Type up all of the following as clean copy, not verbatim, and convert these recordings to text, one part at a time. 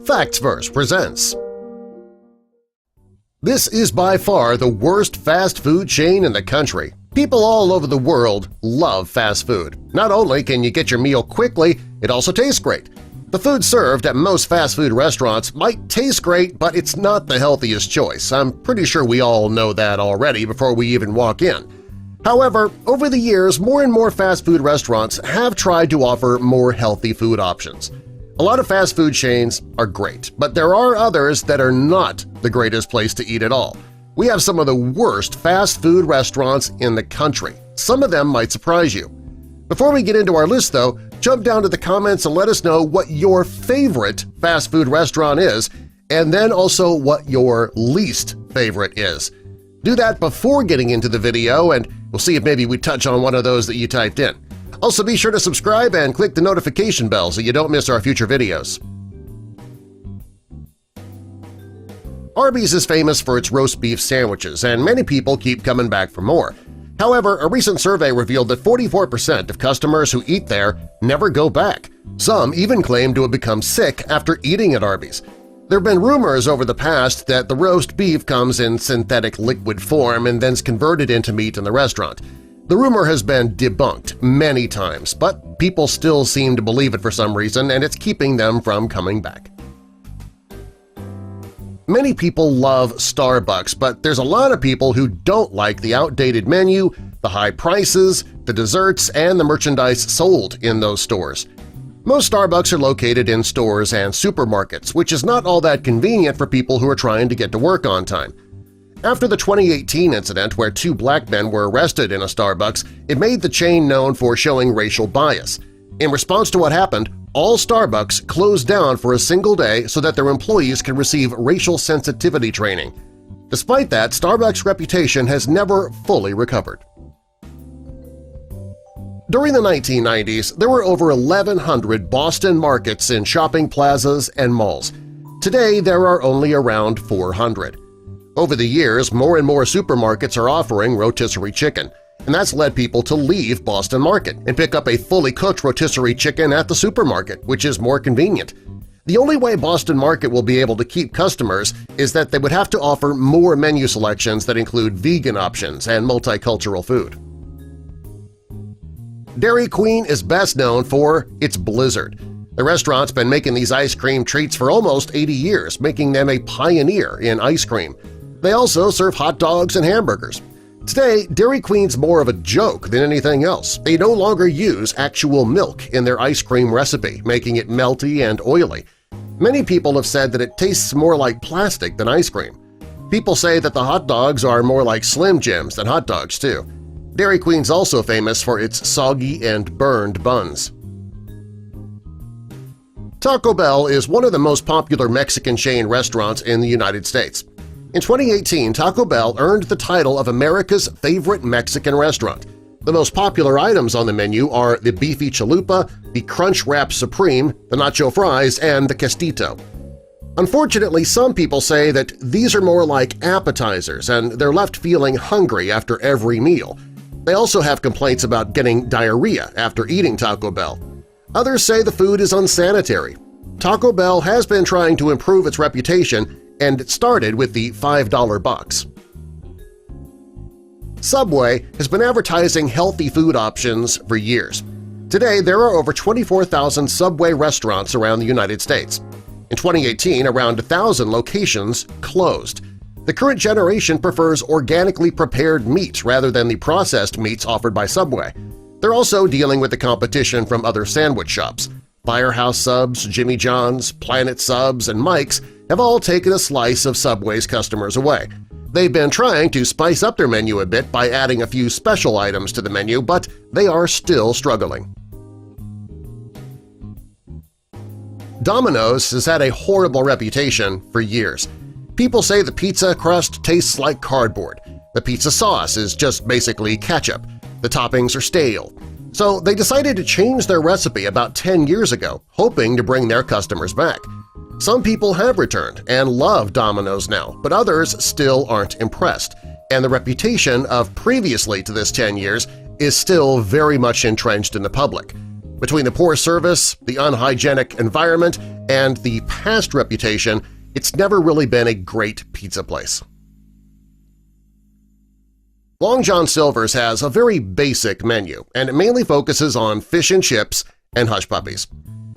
Factsverse presents. This is by far the worst fast food chain in the country. People all over the world love fast food. Not only can you get your meal quickly, it also tastes great. The food served at most fast food restaurants might taste great, but it's not the healthiest choice. I'm pretty sure we all know that already before we even walk in. However, over the years, more and more fast food restaurants have tried to offer more healthy food options. A lot of fast food chains are great, but there are others that are not the greatest place to eat at all. We have some of the worst fast food restaurants in the country. Some of them might surprise you. Before we get into our list, though, jump down to the comments and let us know what your favorite fast food restaurant is, and then also what your least favorite is. Do that before getting into the video, and we'll see if maybe we touch on one of those that you typed in. Also, be sure to subscribe and click the notification bell so you don't miss our future videos. Arbys is famous for its roast beef sandwiches, and many people keep coming back for more. However, a recent survey revealed that 44% of customers who eat there never go back. Some even claim to have become sick after eating at Arbys. There have been rumors over the past that the roast beef comes in synthetic liquid form and then's converted into meat in the restaurant. The rumor has been debunked many times, but people still seem to believe it for some reason, and it's keeping them from coming back. Many people love Starbucks, but there's a lot of people who don't like the outdated menu, the high prices, the desserts, and the merchandise sold in those stores. Most Starbucks are located in stores and supermarkets, which is not all that convenient for people who are trying to get to work on time. After the 2018 incident where 2 black men were arrested in a Starbucks, it made the chain known for showing racial bias. In response to what happened, all Starbucks closed down for a single day so that their employees can receive racial sensitivity training. Despite that, Starbucks' reputation has never fully recovered. During the 1990s, there were over 1,100 Boston markets in shopping plazas and malls. Today, there are only around 400. Over the years, more and more supermarkets are offering rotisserie chicken, and that's led people to leave Boston Market and pick up a fully cooked rotisserie chicken at the supermarket, which is more convenient. The only way Boston Market will be able to keep customers is that they would have to offer more menu selections that include vegan options and multicultural food. Dairy Queen is best known for its Blizzard. The restaurant's been making these ice cream treats for almost 80 years, making them a pioneer in ice cream. They also serve hot dogs and hamburgers. Today, Dairy Queen's more of a joke than anything else. They no longer use actual milk in their ice cream recipe, making it melty and oily. Many people have said that it tastes more like plastic than ice cream. People say that the hot dogs are more like Slim Jims than hot dogs, too. Dairy Queen's also famous for its soggy and burned buns. Taco Bell is one of the most popular Mexican chain restaurants in the United States. In 2018, Taco Bell earned the title of America's favorite Mexican restaurant. The most popular items on the menu are the Beefy Chalupa, the Crunch Wrap Supreme, the Nacho Fries, and the Castito. Unfortunately, some people say that these are more like appetizers and they're left feeling hungry after every meal. They also have complaints about getting diarrhea after eating Taco Bell. Others say the food is unsanitary. Taco Bell has been trying to improve its reputation, and it started with the $5 box. Subway has been advertising healthy food options for years. Today, there are over 24,000 Subway restaurants around the United States. In 2018, around 1,000 locations closed. The current generation prefers organically prepared meat rather than the processed meats offered by Subway. They're also dealing with the competition from other sandwich shops. Firehouse Subs, Jimmy John's, Planet Subs, and Mike's have all taken a slice of Subway's customers away. They've been trying to spice up their menu a bit by adding a few special items to the menu, but they are still struggling. Dominos has had a horrible reputation for years. People say the pizza crust tastes like cardboard. The pizza sauce is just basically ketchup. The toppings are stale. So they decided to change their recipe about 10 years ago, hoping to bring their customers back. Some people have returned and love Domino's now, but others still aren't impressed, and the reputation of previously to this 10 years is still very much entrenched in the public. Between the poor service, the unhygienic environment, and the past reputation, it's never really been a great pizza place. Long John Silver's has a very basic menu, and it mainly focuses on fish and chips and hush puppies.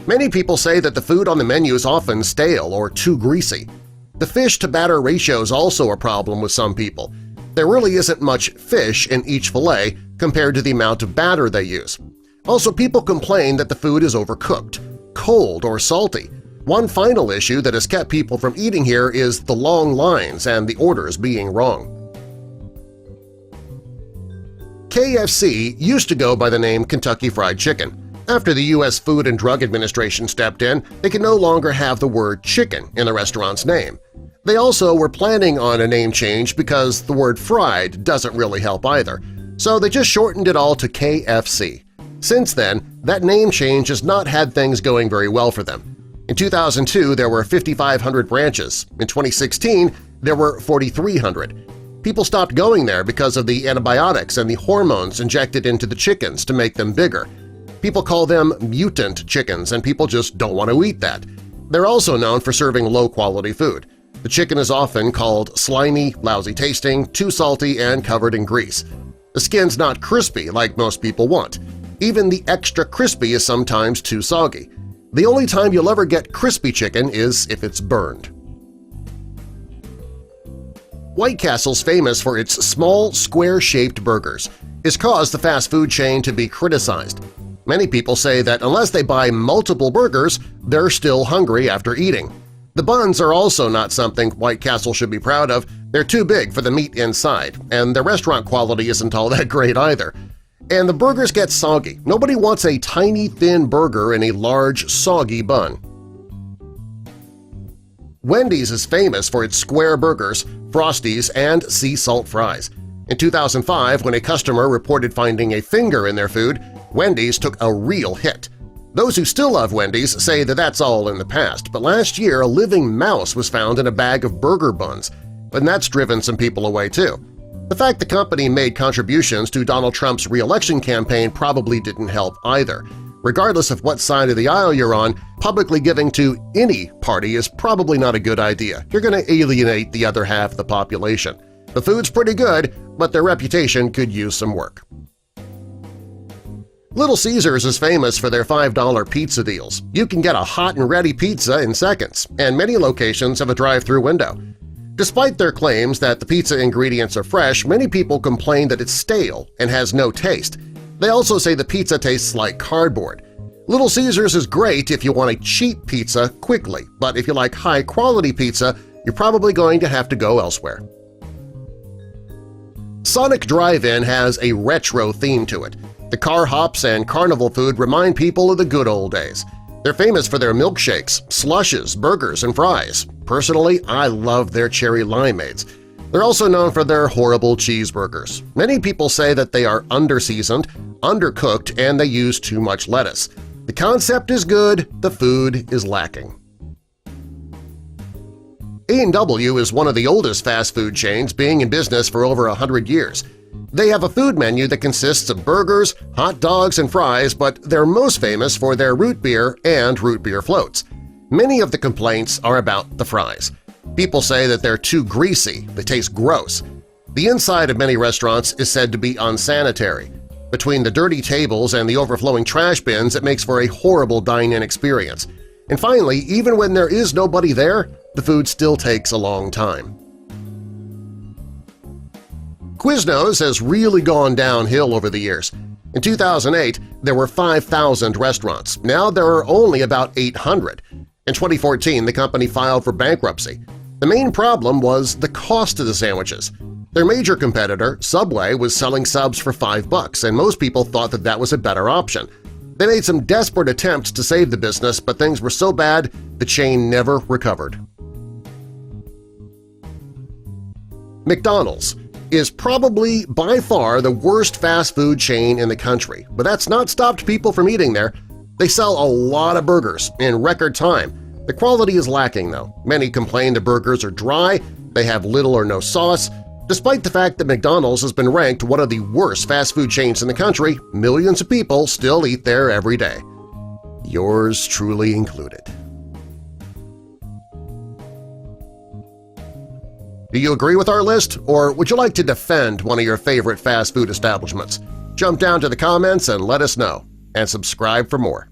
Many people say that the food on the menu is often stale or too greasy. The fish-to-batter ratio is also a problem with some people. There really isn't much fish in each fillet compared to the amount of batter they use. Also, people complain that the food is overcooked, cold, or salty. One final issue that has kept people from eating here is the long lines and the orders being wrong. KFC used to go by the name Kentucky Fried Chicken. After the U.S. Food and Drug Administration stepped in, they could no longer have the word chicken in the restaurant's name. They also were planning on a name change because the word fried doesn't really help either, so they just shortened it all to KFC. Since then, that name change has not had things going very well for them. In 2002, there were 5,500 branches. In 2016, there were 4,300. People stopped going there because of the antibiotics and the hormones injected into the chickens to make them bigger. People call them mutant chickens, and people just don't want to eat that. They're also known for serving low-quality food. The chicken is often called slimy, lousy-tasting, too salty, and covered in grease. The skin's not crispy like most people want. Even the extra crispy is sometimes too soggy. The only time you'll ever get crispy chicken is if it's burned. White Castle's famous for its small, square-shaped burgers. It's caused the fast food chain to be criticized. Many people say that unless they buy multiple burgers, they're still hungry after eating. The buns are also not something White Castle should be proud of. They're too big for the meat inside, and the restaurant quality isn't all that great either. And the burgers get soggy. Nobody wants a tiny, thin burger in a large, soggy bun. Wendys is famous for its square burgers, Frosties, and sea salt fries. In 2005, when a customer reported finding a finger in their food, Wendys took a real hit. Those who still love Wendys say that that's all in the past, but last year a living mouse was found in a bag of burger buns, and that's driven some people away too. The fact the company made contributions to Donald Trump's re-election campaign probably didn't help either. Regardless of what side of the aisle you're on, publicly giving to any party is probably not a good idea. You're going to alienate the other half of the population. The food's pretty good, but their reputation could use some work. Little Caesars is famous for their $5 pizza deals. You can get a hot and ready pizza in seconds, and many locations have a drive-thru window. Despite their claims that the pizza ingredients are fresh, many people complain that it's stale and has no taste. They also say the pizza tastes like cardboard. Little Caesars is great if you want a cheap pizza quickly, but if you like high-quality pizza, you're probably going to have to go elsewhere. Sonic Drive-In has a retro theme to it. The car hops and carnival food remind people of the good old days. They're famous for their milkshakes, slushes, burgers, and fries. Personally, I love their cherry limeades. They're also known for their horrible cheeseburgers. Many people say that they are under-seasoned, undercooked, and they use too much lettuce. The concept is good, the food is lacking. A&W is one of the oldest fast food chains, being in business for over 100 years. They have a food menu that consists of burgers, hot dogs, and fries, but they're most famous for their root beer and root beer floats. Many of the complaints are about the fries. People say that they're too greasy, they taste gross. The inside of many restaurants is said to be unsanitary. Between the dirty tables and the overflowing trash bins, it makes for a horrible dine-in experience. And finally, even when there is nobody there, the food still takes a long time. Quiznos has really gone downhill over the years. In 2008, there were 5,000 restaurants. Now there are only about 800. In 2014, the company filed for bankruptcy. The main problem was the cost of the sandwiches. Their major competitor, Subway, was selling subs for $5, and most people thought that that was a better option. They made some desperate attempts to save the business, but things were so bad the chain never recovered. McDonald's is probably by far the worst fast food chain in the country, but that's not stopped people from eating there. They sell a lot of burgers in record time. The quality is lacking, though. Many complain the burgers are dry, they have little or no sauce. Despite the fact that McDonald's has been ranked one of the worst fast food chains in the country, millions of people still eat there every day. Yours truly included. Do you agree with our list, or would you like to defend one of your favorite fast food establishments? Jump down to the comments and let us know, and subscribe for more.